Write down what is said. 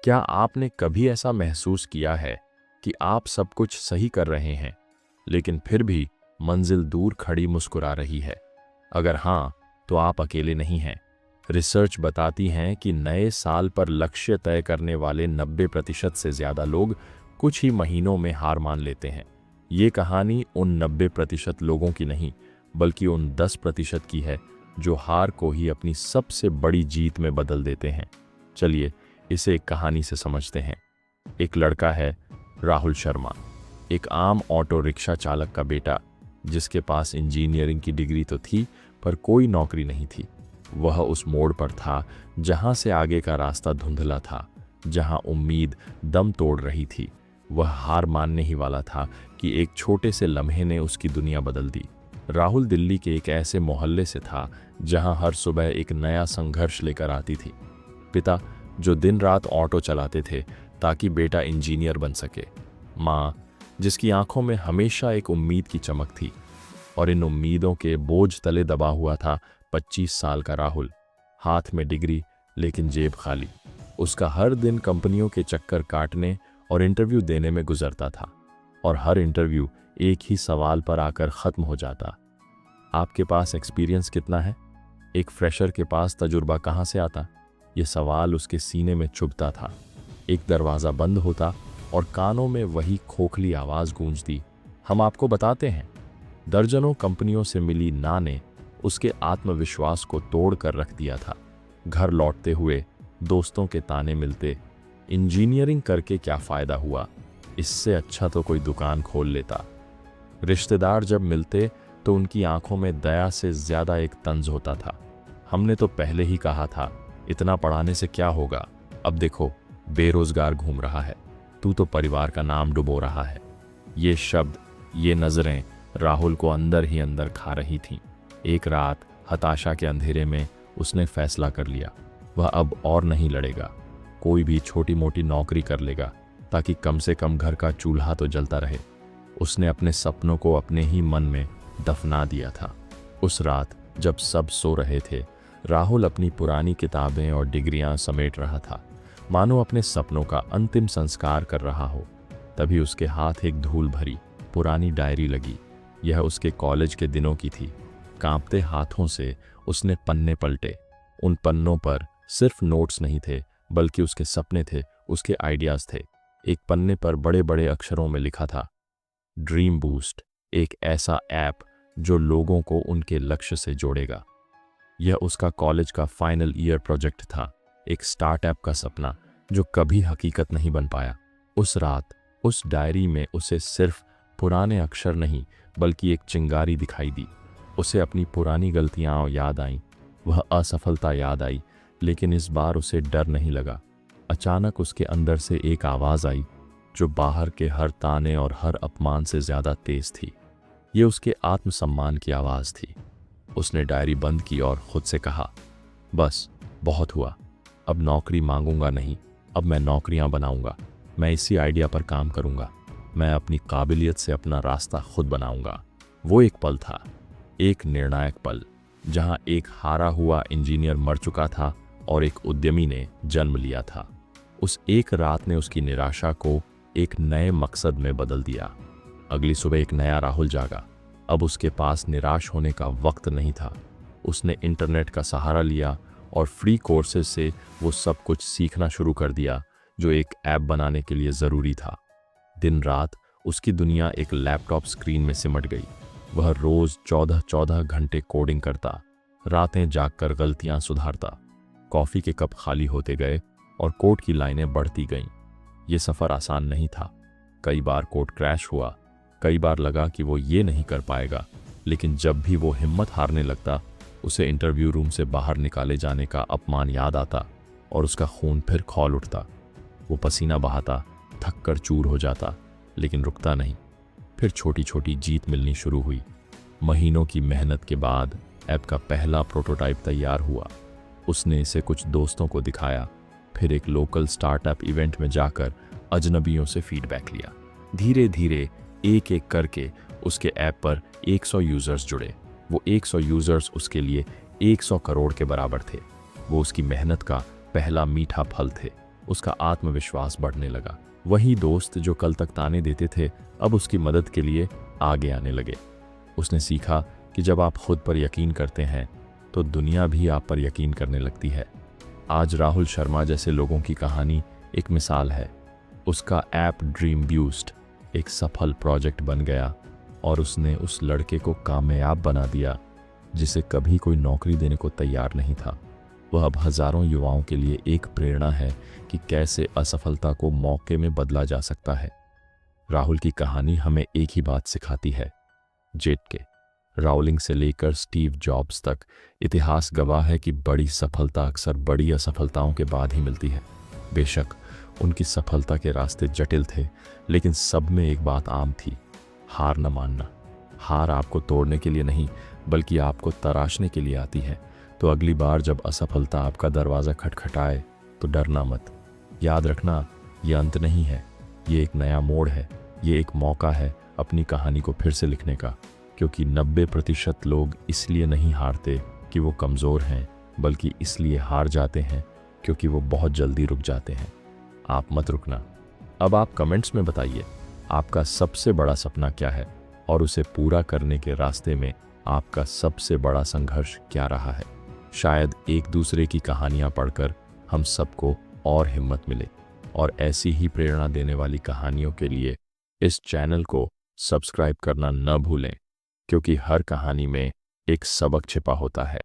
क्या आपने कभी ऐसा महसूस किया है कि आप सब कुछ सही कर रहे हैं, लेकिन फिर भी मंजिल दूर खड़ी मुस्कुरा रही है? अगर हाँ, तो आप अकेले नहीं हैं। रिसर्च बताती हैं कि नए साल पर लक्ष्य तय करने वाले 90% से ज़्यादा लोग कुछ ही महीनों में हार मान लेते हैं। ये कहानी उन 90% लोगों की नहीं, बल्कि उन 10% की है जो हार को ही अपनी सबसे बड़ी जीत में बदल देते हैं। चलिए इसे एक कहानी से समझते हैं। एक लड़का है, राहुल शर्मा, एक आम ऑटो रिक्शा चालक का बेटा, जिसके पास इंजीनियरिंग की डिग्री तो थी पर कोई नौकरी नहीं थी। वह उस मोड़ पर था जहां से आगे का रास्ता धुंधला था, जहां उम्मीद दम तोड़ रही थी। वह हार मानने ही वाला था कि एक छोटे से लम्हे ने उसकी दुनिया बदल दी। राहुल दिल्ली के एक ऐसे मोहल्ले से था जहां हर सुबह एक नया संघर्ष लेकर आती थी। पिता जो दिन रात ऑटो चलाते थे ताकि बेटा इंजीनियर बन सके, माँ जिसकी आंखों में हमेशा एक उम्मीद की चमक थी, और इन उम्मीदों के बोझ तले दबा हुआ था 25 साल का राहुल। हाथ में डिग्री लेकिन जेब खाली। उसका हर दिन कंपनियों के चक्कर काटने और इंटरव्यू देने में गुजरता था, और हर इंटरव्यू एक ही सवाल पर आकर ख़त्म हो जाता। आपके पास एक्सपीरियंस कितना है? एक फ्रेशर के पास तजुर्बा कहाँ से आता? ये सवाल उसके सीने में चुभता था। एक दरवाज़ा बंद होता और कानों में वही खोखली आवाज़ गूंजती, हम आपको बताते हैं। दर्जनों कंपनियों से मिली ना ने उसके आत्मविश्वास को तोड़ कर रख दिया था। घर लौटते हुए दोस्तों के ताने मिलते, इंजीनियरिंग करके क्या फ़ायदा हुआ, इससे अच्छा तो कोई दुकान खोल लेता। रिश्तेदार जब मिलते तो उनकी आंखों में दया से ज़्यादा एक तंज होता था, हमने तो पहले ही कहा था, इतना पढ़ाने से क्या होगा, अब देखो बेरोजगार घूम रहा है, तू तो परिवार का नाम डुबो रहा है। ये शब्द, ये नज़रें राहुल को अंदर ही अंदर खा रही थीं। एक रात हताशा के अंधेरे में उसने फैसला कर लिया, वह अब और नहीं लड़ेगा। कोई भी छोटी मोटी नौकरी कर लेगा ताकि कम से कम घर का चूल्हा तो जलता रहे। उसने अपने सपनों को अपने ही मन में दफना दिया था। उस रात जब सब सो रहे थे, राहुल अपनी पुरानी किताबें और डिग्रियां समेट रहा था, मानो अपने सपनों का अंतिम संस्कार कर रहा हो। तभी उसके हाथ एक धूल भरी पुरानी डायरी लगी। यह उसके कॉलेज के दिनों की थी। कांपते हाथों से उसने पन्ने पलटे। उन पन्नों पर सिर्फ नोट्स नहीं थे, बल्कि उसके सपने थे, उसके आइडियाज़ थे। एक पन्ने पर बड़े बड़े अक्षरों में लिखा था, ड्रीम बूस्ट, एक ऐसा ऐप जो लोगों को उनके लक्ष्य से जोड़ेगा। यह उसका कॉलेज का फाइनल ईयर प्रोजेक्ट था, एक स्टार्टअप का सपना जो कभी हकीकत नहीं बन पाया। उस रात उस डायरी में उसे सिर्फ पुराने अक्षर नहीं, बल्कि एक चिंगारी दिखाई दी। उसे अपनी पुरानी गलतियां याद आईं, वह असफलता याद आई, लेकिन इस बार उसे डर नहीं लगा। अचानक उसके अंदर से एक आवाज़ आई जो बाहर के हर ताने और हर अपमान से ज़्यादा तेज थी। ये उसके आत्मसम्मान की आवाज़ थी। उसने डायरी बंद की और खुद से कहा, बस बहुत हुआ, अब नौकरी मांगूंगा नहीं, अब मैं नौकरियां बनाऊंगा। मैं इसी आइडिया पर काम करूंगा। मैं अपनी काबिलियत से अपना रास्ता खुद बनाऊंगा। वो एक पल था, एक निर्णायक पल, जहां एक हारा हुआ इंजीनियर मर चुका था और एक उद्यमी ने जन्म लिया था। उस एक रात ने उसकी निराशा को एक नए मकसद में बदल दिया। अगली सुबह एक नया राहुल जागा। अब उसके पास निराश होने का वक्त नहीं था। उसने इंटरनेट का सहारा लिया और फ्री कोर्सेज से वो सब कुछ सीखना शुरू कर दिया जो एक ऐप बनाने के लिए ज़रूरी था। दिन रात उसकी दुनिया एक लैपटॉप स्क्रीन में सिमट गई। वह रोज़ 14-14 घंटे कोडिंग करता, रातें जागकर गलतियां सुधारता। कॉफ़ी के कप खाली होते गए और कोड की लाइनें बढ़ती गईं। ये सफ़र आसान नहीं था। कई बार कोड क्रैश हुआ, कई बार लगा कि वो ये नहीं कर पाएगा, लेकिन जब भी वो हिम्मत हारने लगता, उसे इंटरव्यू रूम से बाहर निकाले जाने का अपमान याद आता और उसका खून फिर खौल उठता। वो पसीना बहाता, थक कर चूर हो जाता, लेकिन रुकता नहीं। फिर छोटी छोटी जीत मिलनी शुरू हुई। महीनों की मेहनत के बाद ऐप का पहला प्रोटोटाइप तैयार हुआ। उसने इसे कुछ दोस्तों को दिखाया, फिर एक लोकल स्टार्टअप इवेंट में जाकर अजनबियों से फीडबैक लिया। धीरे धीरे एक एक करके उसके ऐप पर 100 यूज़र्स जुड़े। वो 100 यूज़र्स उसके लिए 100 करोड़ के बराबर थे। वो उसकी मेहनत का पहला मीठा फल थे। उसका आत्मविश्वास बढ़ने लगा। वही दोस्त जो कल तक ताने देते थे अब उसकी मदद के लिए आगे आने लगे। उसने सीखा कि जब आप खुद पर यकीन करते हैं तो दुनिया भी आप पर यकीन करने लगती है। आज राहुल शर्मा जैसे लोगों की कहानी एक मिसाल है। उसका ऐप ड्रीम बूस्ट एक सफल प्रोजेक्ट बन गया और उसने उस लड़के को कामयाब बना दिया जिसे कभी कोई नौकरी देने को तैयार नहीं था। वह अब हजारों युवाओं के लिए एक प्रेरणा है कि कैसे असफलता को मौके में बदला जा सकता है। राहुल की कहानी हमें एक ही बात सिखाती है, जेके राउलिंग से लेकर स्टीव जॉब्स तक इतिहास गवाह है कि बड़ी सफलता अक्सर बड़ी असफलताओं के बाद ही मिलती है। बेशक उनकी सफलता के रास्ते जटिल थे, लेकिन सब में एक बात आम थी, हार न मानना। हार आपको तोड़ने के लिए नहीं बल्कि आपको तराशने के लिए आती है। तो अगली बार जब असफलता आपका दरवाज़ा खटखटाए तो डरना मत। याद रखना, ये अंत नहीं है, ये एक नया मोड़ है, ये एक मौका है अपनी कहानी को फिर से लिखने का। क्योंकि 90% लोग इसलिए नहीं हारते कि वो कमज़ोर हैं, बल्कि इसलिए हार जाते हैं क्योंकि वो बहुत जल्दी रुक जाते हैं। आप मत रुकना। अब आप कमेंट्स में बताइए आपका सबसे बड़ा सपना क्या है और उसे पूरा करने के रास्ते में आपका सबसे बड़ा संघर्ष क्या रहा है। शायद एक दूसरे की कहानियाँ पढ़कर हम सबको और हिम्मत मिले। और ऐसी ही प्रेरणा देने वाली कहानियों के लिए इस चैनल को सब्सक्राइब करना न भूलें, क्योंकि हर कहानी में एक सबक छिपा होता है।